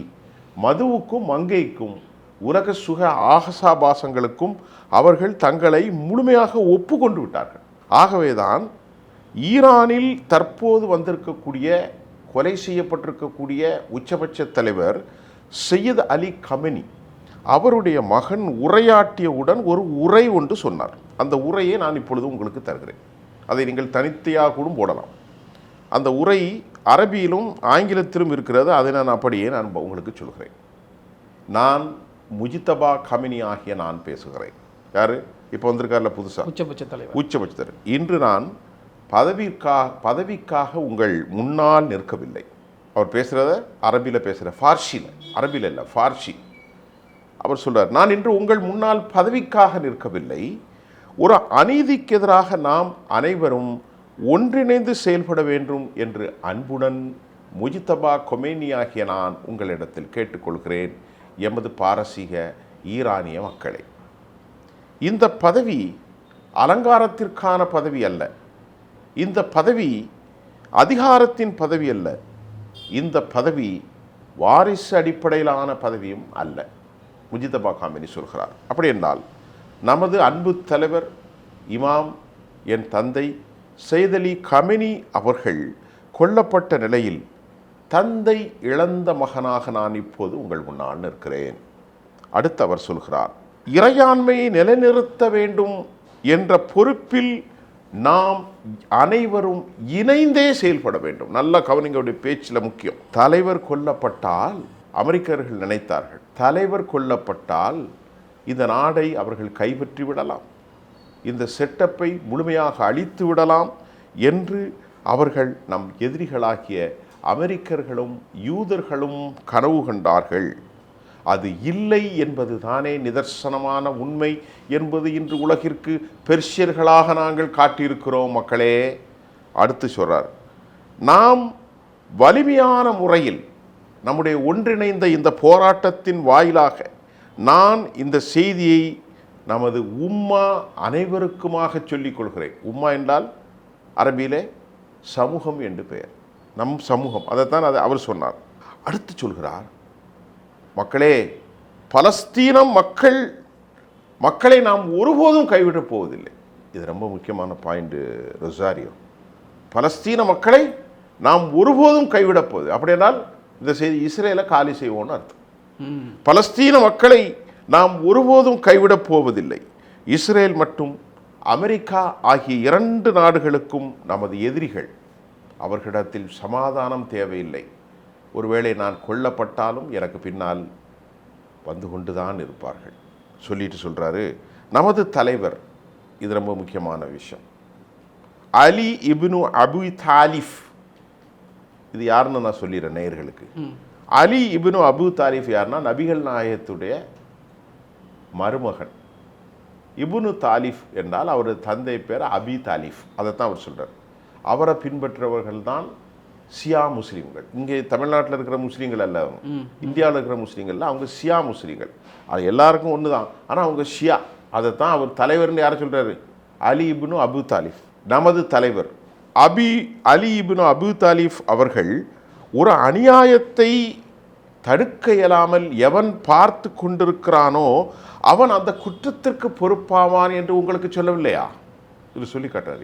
மதுவுக்கும் மங்கைக்கும் உலக சுக ஆகசாபாசங்களுக்கும் அவர்கள் தங்களை முழுமையாக ஒப்புக்கொண்டு விட்டார்கள். ஆகவேதான் ஈரானில் தற்போது வந்திருக்கக்கூடிய கொலை செய்யப்பட்டிருக்கக்கூடிய உச்சபட்ச தலைவர் சையத் அலி கமெனி அவருடைய மகன் உரையாற்றியவுடன் ஒரு உரை ஒன்று சொன்னார். அந்த உரையை நான் இப்பொழுது உங்களுக்கு தருகிறேன். அதை நீங்கள் தனித்தையாக கூட போடலாம். அந்த உரை அரபியிலும் ஆங்கிலத்திலும் இருக்கிறது. அதை நான் அப்படியே உங்களுக்கு சொல்கிறேன். நான் முஜித்தபா கமினி ஆகிய நான் பேசுகிறேன். யாரு இப்போ வந்திருக்காருல புதுசா உச்சபட்ச தலைவர். உச்சபட்ச தலைவர். இன்று நான் பதவிக்காக உங்கள் முன்னால் நிற்கவில்லை. அவர் பேசுகிறத அரபியில் பேசுகிற, ஃபார்ஷியில், அரபியில் இல்லை ஃபார்ஷி. அவர் சொல்றார், நான் இன்று உங்கள் முன்னால் பதவிக்காக நிற்கவில்லை. ஒரு அநீதிக்கு எதிராக நாம் அனைவரும் ஒன்றிணைந்து செயல்பட வேண்டும் என்று அன்புடன் முஜித்தபா கொமேனி ஆகிய நான் உங்களிடத்தில் கேட்டுக்கொள்கிறேன். எமது பாரசீக ஈரானிய மக்களே, இந்த பதவி அலங்காரத்திற்கான பதவி அல்ல. இந்த பதவி அதிகாரத்தின் பதவி அல்ல. இந்த பதவி வாரிசு அடிப்படையிலான பதவியும் அல்ல. முஜித்தபா காமினி சொல்கிறார். அப்படி என்றால் நமது அன்பு தலைவர் இமாம் என் தந்தை சையத் அலி கமெனி அவர்கள் கொல்லப்பட்ட நிலையில் தந்தை இழந்த மகனாக நான் இப்போது உங்கள் முன்னால் நிற்கிறேன். அடுத்து அவர் சொல்கிறார், இறையாண்மையை நிலைநிறுத்த வேண்டும் என்ற பொறுப்பில் நாம் அனைவரும் இணைந்தே செயல்பட வேண்டும். நல்ல கவனிங்களுடைய பேச்சில் முக்கியம். தலைவர் கொல்லப்பட்டால் அமெரிக்கர்கள் நினைத்தார்கள், தலைவர் கொல்லப்பட்டால் இந்த நாடை அவர்கள் கைப்பற்றி விடலாம், இந்த செட்டப்பை முழுமையாக அழித்து விடலாம் என்று அவர்கள் நம் எதிரிகளாகிய அமெரிக்கர்களும் யூதர்களும் கனவு கண்டார்கள். அது இல்லை என்பது தானே நிதர்சனமான உண்மை என்பது இன்று உலகிற்கு பெர்ஷியர்களாக நாங்கள் காட்டியிருக்கிறோம் மக்களே. அடுத்து சொல்றார், நாம் வலிமையான முறையில் நம்முடைய ஒன்றிணைந்த இந்த போராட்டத்தின் வாயிலாக நான் இந்த செய்தியை நமது உம்மா அனைவருக்குமாக சொல்லிக் கொள்கிறேன். உம்மா என்றால் அரபியிலே சமூகம் என்று பெயர், நம் சமூகம். அதைத்தான் அவர் சொன்னார். அடுத்து சொல்கிறார், மக்களே, பலஸ்தீனம் மக்களை நாம் ஒருபோதும் கைவிடப் போவதில்லை. இது ரொம்ப முக்கியமான பாயிண்ட் ரொசாரியோ. பலஸ்தீன மக்களை நாம் ஒருபோதும் கைவிடப் போவது. அப்படின்னால் இந்த செய்தி இஸ்ரேலை காலி செய்வோம்னு அர்த்தம். பலஸ்தீன மக்களை நாம் ஒருபோதும் கைவிடப் போவதில்லை. இஸ்ரேல் மற்றும் அமெரிக்கா ஆகிய இரண்டு நாடுகளுக்கும் நமது எதிரிகள். அவர்களிடத்தில் சமாதானம் தேவையில்லை. ஒருவேளை நான் கொல்லப்பட்டாலும் எனக்கு பின்னால் வந்து கொண்டு தான் இருப்பார்கள் சொல்லிட்டு சொல்கிறாரு. நமது தலைவர், இது ரொம்ப முக்கியமான விஷயம், அலி இப்னு அபு தாலிஃப். இது யாருன்னு நான் சொல்லிடுறேன் நேயர்களுக்கு. அலி இப்னு அபு தாலிஃப் யாருன்னா நபிகள் நாயகத்துடைய மருமகன். இப்னு தாலிஃப் என்றால் அவரது தந்தை பேர் அபி தாலிஃப். அதைத்தான் அவர் சொல்கிறார். அவரை பின்பற்றவர்கள் தான் ஷியா முஸ்லீம்கள். இங்கே தமிழ்நாட்டில் இருக்கிற முஸ்லீம்கள் அல்ல, இந்தியாவில் இருக்கிற முஸ்லீம்கள் அவங்க ஷியா முஸ்லீம்கள். அது எல்லாருக்கும் ஒன்று தான், ஆனால் அவங்க ஷியா. அதைத்தான் அவர் தலைவர்னு யாரை சொல்கிறாரு, அலி இப்னு அபு தாலிஃப். நமது தலைவர் அலி இப்னு அபு தாலிஃப் அவர்கள் ஒரு அநியாயத்தை தடுக்க இயலாமல் எவன் பார்த்து கொண்டிருக்கிறானோ அவன் அந்த குற்றத்திற்கு பொறுப்பாவான் என்று உங்களுக்கு சொல்லவில்லையா? இது சொல்லி காட்டுறாரு.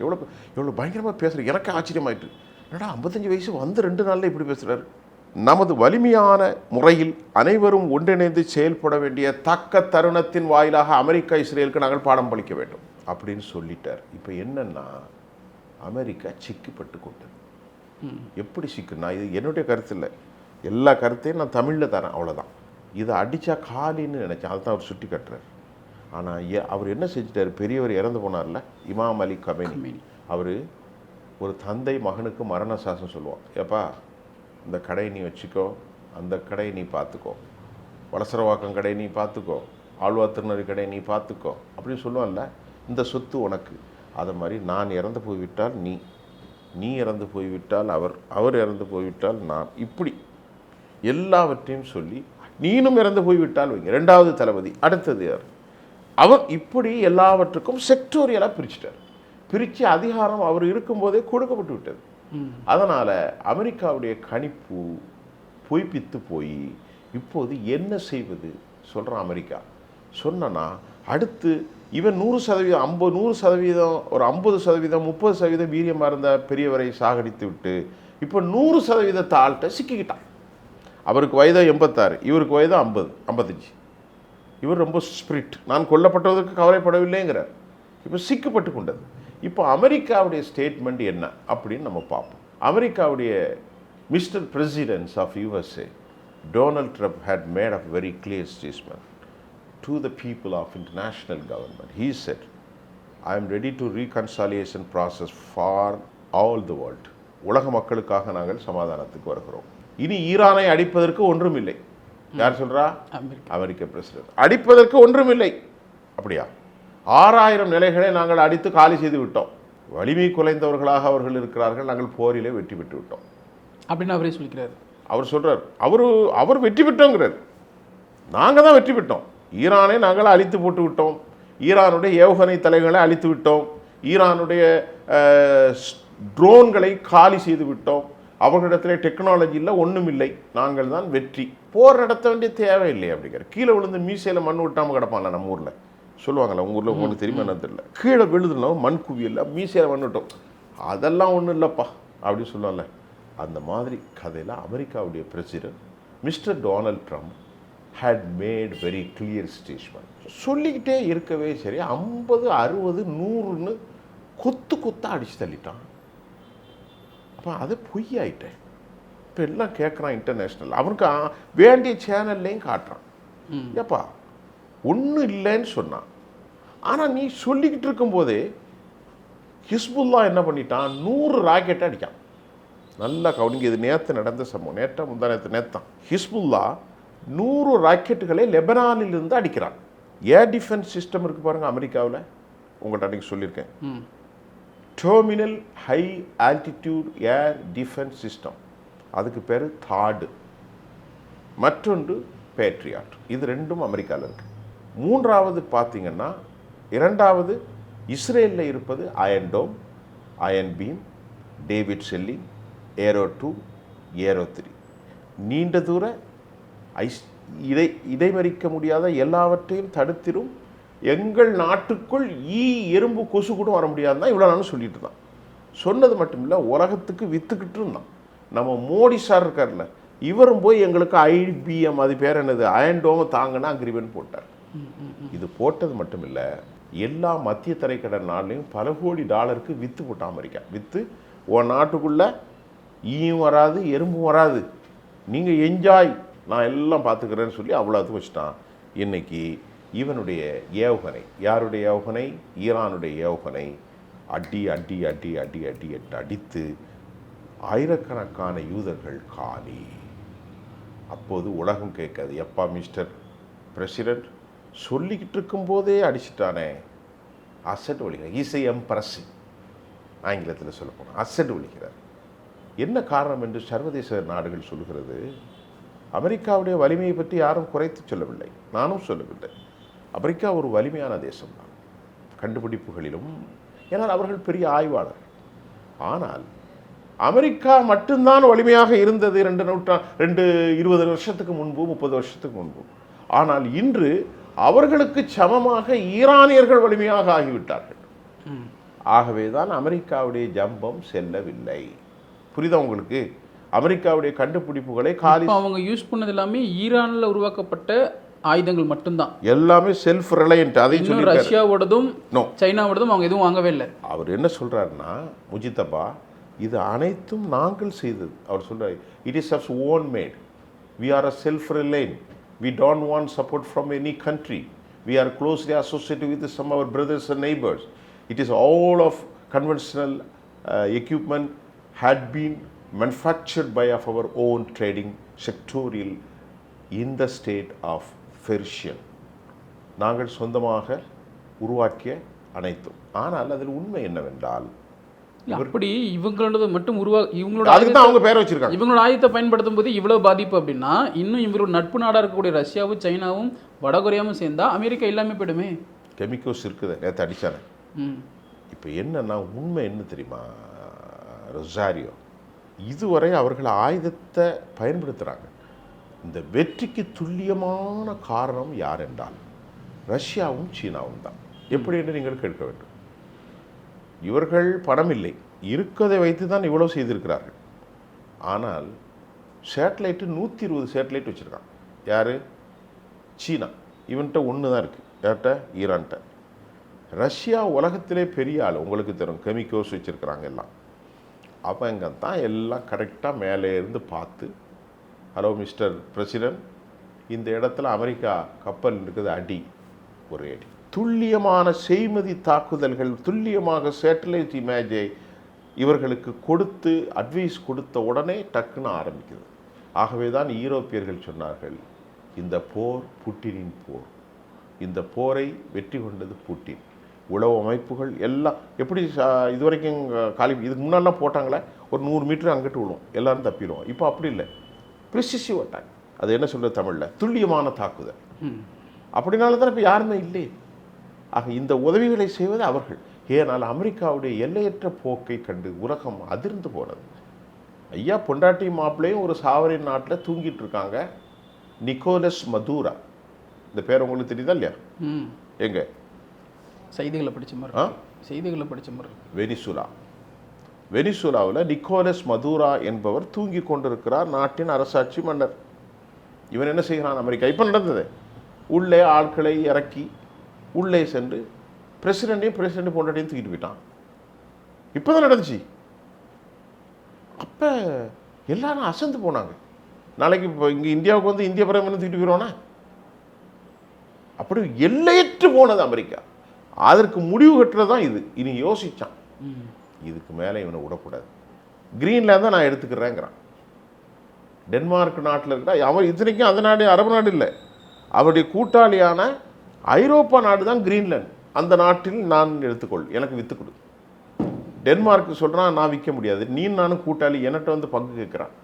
எவ்வளோ பயங்கரமாக பேசுகிறார். எனக்கு ஆச்சரியமாயிட்டு, என்னடா 55 வயசு வந்து 2 நாளில் இப்படி பேசுகிறார். நமது வலிமையான முறையில் அனைவரும் ஒன்றிணைந்து செயல்பட வேண்டிய தக்க தருணத்தின் வாயிலாக அமெரிக்கா இஸ்ரேலுக்கு நாங்கள் பாடம் பளிக்க வேண்டும் அப்படின்னு சொல்லிட்டார். இப்போ என்னன்னா, அமெரிக்கா சிக்கப்பட்டு கொண்டது. எப்படி சிக்குன்னா, இது என்னுடைய கருத்து இல்லை, எல்லா கருத்தையும் நான் தமிழில் தரேன், அவ்வளோதான். இதை அடித்தா காலின்னு நினச்சேன், அதை தான் அவர் சுட்டி காட்டுறார். ஆனால் அவர் என்ன செஞ்சிட்டார், பெரியவர் இறந்து போனார்ல இமாம் அலி கமெனி, அவர் ஒரு தந்தை மகனுக்கு மரண சாசனம் சொல்லுவான். ஏப்பா, இந்த கடையை நீ வச்சுக்கோ, அந்த கடையை நீ பார்த்துக்கோ, வலசரவாக்கம் கடையை நீ பார்த்துக்கோ, ஆழ்வா திருநெறி கடையை நீ பார்த்துக்கோ அப்படின்னு சொல்லுவான்ல. இந்த சொத்து உனக்கு. அதை மாதிரி நான் இறந்து போய்விட்டால் நீ இறந்து போய்விட்டால் அவர் இறந்து போய்விட்டால் நான், இப்படி எல்லாவற்றையும் சொல்லி நீனும் இறந்து போய்விட்டால் வைங்க. 2வது தளபதி. அடுத்தது யார்? அவர் இப்படி எல்லாவற்றுக்கும் செக்டோரியலாக பிரிச்சுட்டார். பிரித்து அதிகாரம் அவர் இருக்கும்போதே கொடுக்கப்பட்டு விட்டது. அதனால் அமெரிக்காவுடைய கணிப்பு பொய்ப்பித்து போய் இப்போது என்ன செய்வது சொல்கிறான் அமெரிக்கா. சொன்னா அடுத்து இவன் 100%, 100%, ஒரு 50%, 30% வீரியமாக இருந்த பெரியவரை சாகடித்து விட்டு இப்போ 100% ஆள்கிட்ட சிக்கிக்கிட்டான். அவருக்கு வயது 86, இவருக்கு வயது 50, 55. இவர் ரொம்ப ஸ்பிரிட், நான் கொல்லப்பட்டதற்கு கவலைப்படவில்லைங்கிறார். இப்போ சிக்கப்பட்டு கொண்டது. இப்போ அமெரிக்காவுடைய ஸ்டேட்மெண்ட் என்ன அப்படின்னு நம்ம பார்ப்போம். அமெரிக்காவுடைய mister presidents of USA Donald Trump had made a very clear statement to the people of international government. He said, I am ready to reconciliation process for all the world. உலக மக்களுக்காக நாங்கள் சமாதானத்துக்கு வருகிறோம். இனி ஈரானை அடிப்பதற்கு ஒன்றுமில்லை. யார் சொல்றா? அமெரிக்க பிரசிடென்ட். அடிப்பதற்கு ஒன்றுமில்லை. அப்படியா? 6000 நிலைகளை நாங்கள் அடித்து காலி செய்து விட்டோம். வலிமை குலைந்தவர்களாக அவர்கள் இருக்கிறார்கள். நாங்கள் போரிலே வெற்றி பெற்று விட்டோம் அப்படின்னு அவரே சொல்லிக்கிறார். அவர் சொல்றார். அவர் வெற்றி பெற்றோங்கிறார். நாங்கள் தான் வெற்றி பெற்றோம். ஈரானை நாங்கள் அழித்து போட்டு விட்டோம். ஈரானுடைய ஏவுகணை தலைகளை அழித்து விட்டோம். ஈரானுடைய ட்ரோன்களை காலி செய்து விட்டோம். அவர்களிடத்தில் டெக்னாலஜி இல்லை, ஒன்றும் இல்லை. நாங்கள் தான் வெற்றி. போர் நடத்த வேண்டிய தேவையில்லை அப்படிங்கிற. கீழே விழுந்து மீசையில் மண் விட்டாமல் கிடப்பான்ல நம்ம ஊரில் சொல்லுவாங்கள்ல. உங்கள் ஊரில் உங்களுக்கு தெரியுமா என்ன தெரியல. கீழே விழுதுனா மண் குவியல்ல மீசையில் மண் விட்டோம், அதெல்லாம் ஒன்றும் இல்லைப்பா அப்படின்னு சொல்லுவாங்கல்ல. அந்த மாதிரி கதையில் அமெரிக்காவுடைய president mister Donald Trump had made very clear statement. சொல்லிக்கிட்டே இருக்கவே சரி 50, 60, 100ன்னு கொத்தா அடிச்சு தள்ளிட்டான். அப்போ அது பொய்யாயிட்டேன். இப்போ எல்லாம் கேட்குறான் இன்டர்நேஷ்னல். அவனுக்கு வேண்டிய சேனல்லையும் காட்டுறான். ஏப்பா ஒன்றும் இல்லைன்னு சொன்னான். ஆனால் நீ சொல்லிக்கிட்டு இருக்கும்போதே ஹிஸ்புல்லா என்ன பண்ணிட்டான், 100 ராக்கெட்டை அடிக்கான். நல்லா கவனிங்க, இது நேற்று நடந்த சம்பவம். நேத்தான் ஹிஸ்புல்லா 100 ராக்கெட்டுகளை லெபனானில் இருந்து அடிக்கிறான். ஏர் டிஃபென்ஸ் சிஸ்டம் இருக்கு பாருங்க அமெரிக்காவில். உங்கள்கிட்ட அன்றைக்கி சொல்லியிருக்கேன். Terminal high altitude air defence system, அதுக்கு பேர் தாடு. மற்றொன்று பேட்ரியாட். இது ரெண்டும் அமெரிக்காவில் இருக்கு. மூன்றாவது பார்த்தீங்கன்னா, இரண்டாவது இஸ்ரேலில் இருப்பது Iron Dome, Iron Beam, David செல்லி, ஏரோ 2, ஏரோ 3. நீண்ட தூர இடைமறிக்க முடியாத எல்லாவற்றையும் தடுத்திடும். எங்கள் நாட்டுக்குள் எறும்பு கொசு கூட வர முடியாதுதான் இவ்வளோ நானும் சொல்லிட்டு தான். சொன்னது மட்டும் இல்லை, உலகத்துக்கு வித்துக்கிட்டு இருந்தான். நம்ம மோடி சார் இருக்கார்ல, இவரும் போய் எங்களுக்கு IBM, அது பேர் என்னது, அயன் டோமை தாங்கன்னா அக்ரிமெண்ட் போட்டார். இது போட்டது மட்டும் இல்லை, எல்லா மத்திய தரைக்கடல் நாடுலையும் பல கோடி டாலருக்கு விற்று போட்டான் அமெரிக்கா. விற்று உன் நாட்டுக்குள்ளே ஈயும் வராது, எறும்பும் வராது, நீங்கள் என்ஜாய், நான் எல்லாம் பார்த்துக்கிறேன்னு சொல்லி அவ்வளோத்துக்கு வச்சுட்டான். இன்னைக்கு இவனுடைய ஏவுகணை, யாருடைய ஏவுகணை? ஈரானுடைய ஏவுகணை. அடி அடி அடி அடி அடி அடித்து ஆயிரக்கணக்கான யூதர்கள் காலி. அப்போது உலகம் கேட்காது, எப்பா மிஸ்டர் பிரசிடென்ட் சொல்லிக்கிட்டு இருக்கும்போதே அடிச்சிட்டானே. அசட் ஒழிக்கிறார். இசை எம்பிரசி ஆங்கிலத்தில் சொல்ல போனால் அசட் ஒழிக்கிறார். என்ன காரணம் என்று சர்வதேச நாடுகள் சொல்கிறது. அமெரிக்காவுடைய வலிமையை பற்றி யாரும் குறைத்து சொல்லவில்லை, நானும் சொல்லவில்லை. அமெரிக்கா ஒரு வலிமையான தேசம்தான் கண்டுபிடிப்புகளிலும். ஏன்னால் அவர்கள் பெரிய ஆய்வாளர். ஆனால் அமெரிக்கா மட்டும்தான் வலிமையாக இருந்தது 20 வருஷத்துக்கு முன்பு, 30 வருஷத்துக்கு முன்பு. ஆனால் இன்று அவர்களுக்கு சமமாக ஈரானியர்கள் வலிமையாக ஆகிவிட்டார்கள். ஆகவே தான் அமெரிக்காவுடைய ஜம்பம் செல்லவில்லை. புரியுதா உங்களுக்கு? அமெரிக்காவுடைய கண்டுபிடிப்புகளை அவங்க யூஸ் பண்ணது எல்லாமே ஈரானில் உருவாக்கப்பட்ட ஆயுதங்கள் மட்டும்தான். எல்லாமே செல்ஃப் ரிலையன்ட். அதை சொல்லி ரஷ்யாவோடதும் சைனாவோடதும் அவங்க எதுவும் வாங்கவே இல்லை. அவர் என்ன சொல்றாருன்னா, முஜித்தபா, இது அனைத்தும் நாங்கள் செய்தது. அவர் சொல்றாரு, it is of own made. We are a self reliant. We don't want support from any country. We are closely associated with some our brothers and neighbours. It is all of conventional equipment had been manufactured by of our own trading sectorial in the state of Persian. நாங்கள் சொந்தமாக உருவாக்கிய அனைத்தும். ஆனால் அதில் உண்மை என்னவென்றால், அப்படி இவங்களோட மட்டும் இவங்களோட அவங்க பேரை வச்சிருக்காங்க. இவங்களோட ஆயுதத்தை பயன்படுத்தும் போது இவ்வளவு பாதிப்பு அப்படின்னா, இன்னும் இவங்களோட நட்பு நாடாக இருக்கக்கூடிய ரஷ்யாவும் சைனாவும் வடகொரியாவும் சேர்ந்தா அமெரிக்கா எல்லாமே போயிடுமே. கெமிக்கல்ஸ் இருக்குது, நேற்று அடித்தானே. ம். இப்போ என்னன்னா உண்மை என்ன தெரியுமா ரொசாரியோ, இதுவரை அவர்கள் ஆயுதத்தை பயன்படுத்துகிறாங்க. இந்த வெற்றிக்கு துல்லியமான காரணம் யார் என்றால் ரஷ்யாவும் சீனாவும் தான். எப்படி என்று நீங்கள் கேட்க வேண்டும். இவர்கள் பணம் இல்லை, இருக்கதை வைத்து தான் இவ்வளோ செய்திருக்கிறார்கள். ஆனால் சேட்டலைட்டு 120 சேட்டலைட் வச்சுருக்காங்க. யார்? சீனா. இவன்கிட்ட ஒன்று தான் இருக்குது. யார்கிட்ட? ஈரான்கிட்ட. ரஷ்யா உலகத்திலே பெரிய ஆள், உங்களுக்கு தெரியும், கெமிக்கல்ஸ் வச்சுருக்கிறாங்க எல்லாம். அவங்க தான் எல்லாம் கரெக்டாக மேலே இருந்து பார்த்து, ஹலோ மிஸ்டர் பிரசிடென்ட், இந்த இடத்துல அமெரிக்கா கப்பல் இருக்குது, அடி, ஒரே அடி. துல்லியமான செய்மதி தாக்குதல்கள், துல்லியமாக சேட்டலைட் இமேஜை இவர்களுக்கு கொடுத்து அட்வைஸ் கொடுத்த உடனே டக்குன்னு ஆரம்பிக்குது. ஆகவே தான் ஈரோப்பியர்கள் சொன்னார்கள், இந்த போர் புட்டினின் போர், இந்த போரை வெற்றி கொண்டது புட்டின். உளவு அமைப்புகள் எல்லாம் எப்படி இதுவரைக்கும் இதுக்கு முன்னாடிலாம் போட்டாங்களே, ஒரு 100 மீட்டர் அங்கிட்டு விழுவோம், எல்லாரும் தப்பிடுவோம். இப்போ அப்படி இல்லை, ப்ரிசிசிவ் அட்டாக். அது என்ன சொல்கிறது தமிழில்? துல்லியமான தாக்குதல். அப்படினால தான் இப்போ யாருமே இல்லை. ஆக இந்த உதவிகளை செய்வது அவர்கள். ஏனால் அமெரிக்காவுடைய எல்லையற்ற போக்கை கண்டு உலகம் அதிர்ந்து போனது. ஐயா பொண்டாட்டி மாப்பிள்ளையும் ஒரு சாவரின் நாட்டில் தூங்கிட்டு இருக்காங்க. நிக்கோலஸ் மதுரா, இந்த பேர் உங்களுக்கு தெரியுதா இல்லையா? எங்க செய்திகளை படித்த மாதிரி, செய்திகளை படித்த மாதிரி. வெனிசுலாவில் நிக்கோலஸ் மதுரா என்பவர் தூங்கி கொண்டிருக்கிறார், நாட்டின் அரசாட்சி மன்னர். இவன் என்ன செய்கிறான்? அமெரிக்கா இப்போ நடந்தது, உள்ளே ஆட்களை இறக்கி உள்ளே சென்று பிரசிடென்ட் பொண்டாட்டியும் தூக்கிட்டு போயிட்டான். இப்போ தான் நடந்துச்சு. அப்போ எல்லாரும் அசந்து போனாங்க. நாளைக்கு இப்போ இங்கே இந்தியாவுக்கு வந்து இந்திய பிரதமர் தூக்கிட்டு போயிடுவானா? அப்படி எல்லையற்று போனது அமெரிக்கா. அதற்கு முடிவு கட்டுறது தான் இது. இனி யோசிச்சான், இதுக்கு மேலே இவனை விடக்கூடாது. கிரீன்லேருந்து நான் எடுத்துக்கிறேங்கிறான். டென்மார்க் நாட்டில் இருக்கிற அவன் இத்தனைக்கும் அந்த நாடு அரபு நாடு இல்லை, அவருடைய கூட்டாளியான ஐரோப்பா நாடு தான் கிரீன்லேண்ட். அந்த நாட்டில் நான் எடுத்துக்கொள், எனக்கு விற்று கொடு. டென்மார்க்கு சொல்கிறான், நான் விற்க முடியாது, நீ நானும் கூட்டாளி, என்கிட்ட வந்து பங்கு கேட்குறான்.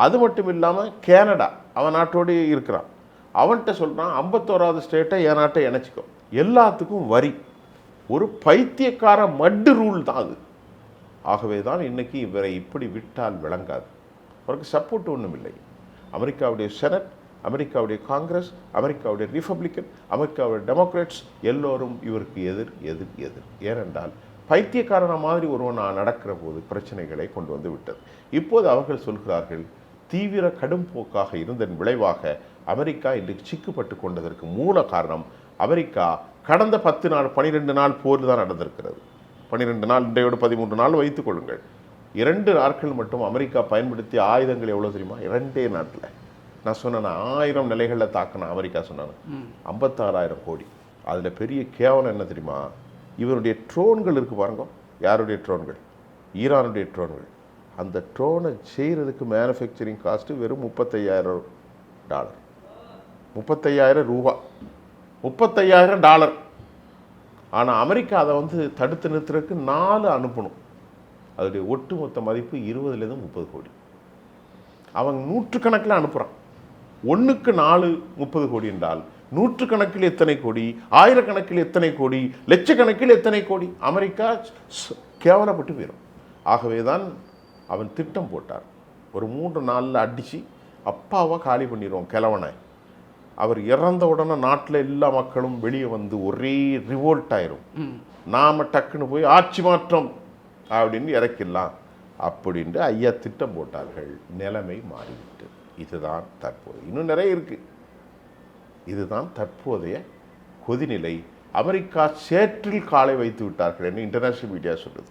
அது மட்டும் இல்லாமல் கேனடா அவன் நாட்டோடு இருக்கிறான், அவன்கிட்ட சொல்கிறான் 51வது ஸ்டேட்டை என் நாட்டை இணைச்சிக்கோ. எல்லாத்துக்கும் வரி. ஒரு பைத்தியக்கார மட்டு ரூல் தான் அது. ஆகவே தான் இன்னைக்கு இவரை இப்படி விட்டால் விளங்காது. அவருக்கு சப்போர்ட் ஒன்றும் இல்லை. அமெரிக்காவுடைய செனட், அமெரிக்காவுடைய காங்கிரஸ், அமெரிக்காவுடைய ரிப்பப்ளிக்கன், அமெரிக்காவுடைய டெமோக்ராட்ஸ் எல்லோரும் இவருக்கு எதிர் எதிர் எதிர். ஏனென்றால் பைத்தியக்காரன மாதிரி ஒருவன் நடக்கிற போது பிரச்சனைகளை கொண்டு வந்து விட்டது. இப்போது அவர்கள் சொல்கிறார்கள், தீவிர கடும் போக்காக இருந்ததன் விளைவாக அமெரிக்கா இன்றைக்கு சிக்கப்பட்டு கொண்டதற்கு மூல காரணம் அமெரிக்கா கடந்த 10 நாள் 12 நாள் போர் தான் நடந்திருக்கிறது. 12 நாள், இன்றையோடு 13 நாள் வைத்துக் கொள்ளுங்கள். 2 நாட்கள் மட்டும் அமெரிக்கா பயன்படுத்திய ஆயுதங்கள் எவ்வளோ தெரியுமா? 2 நாட்டில். நான் சொன்னேன் 1000 நிலைகளில் தாக்கின அமெரிக்கா சொன்னாங்க 56,000 கோடி. அதில் பெரிய கேவலம் என்ன தெரியுமா? இவருடைய ட்ரோன்கள் இருக்குது பாருங்க. யாருடைய ட்ரோன்கள்? ஈரானுடைய ட்ரோன்கள். அந்த ட்ரோனை செய்கிறதுக்கு மேனுஃபேக்சரிங் காஸ்ட்டு வெறும் $35,000. 35,000 ரூபா, $35,000. ஆனால் அமெரிக்கா அதை வந்து தடுத்து நிறுத்துறதுக்கு 4 அனுப்பணும். அதோடைய ஒட்டுமொத்த மதிப்பு 20லேருந்து 30 கோடி. அவன் 100 கணக்கில் அனுப்புகிறான். 1க்கு 4 30 கோடி என்றால் 100 கணக்கில் எத்தனை கோடி, 1000 கணக்கில் எத்தனை கோடி, லட்சக்கணக்கில் எத்தனை கோடி. அமெரிக்கா கேவலப்பட்டு போயிடும். ஆகவே தான் அவன் திட்டம் போட்டார், ஒரு 3 நாளில் அடித்து அப்பாவை காலி பண்ணிடுவோம் கிழவனை. அவர் இறந்த உடனே நாட்டில் எல்லா மக்களும் வெளியே வந்து ஒரே ரிவோல்ட் ஆயிரும். நாம் டக்குன்னு போய் ஆட்சி மாற்றம் அப்படின்னு இறக்கிடலாம் அப்படின்ட்டு ஐயா திட்டம் போட்டார்கள். நிலைமை மாறிவிட்டு. இதுதான் தற்போது, இன்னும் நிறைய இருக்குது. இதுதான் தற்போதைய கொதிநிலை. அமெரிக்கா சேற்றில் காலை வைத்து விட்டார்கள் என்று இன்டர்நேஷனல் மீடியா சொல்லுது.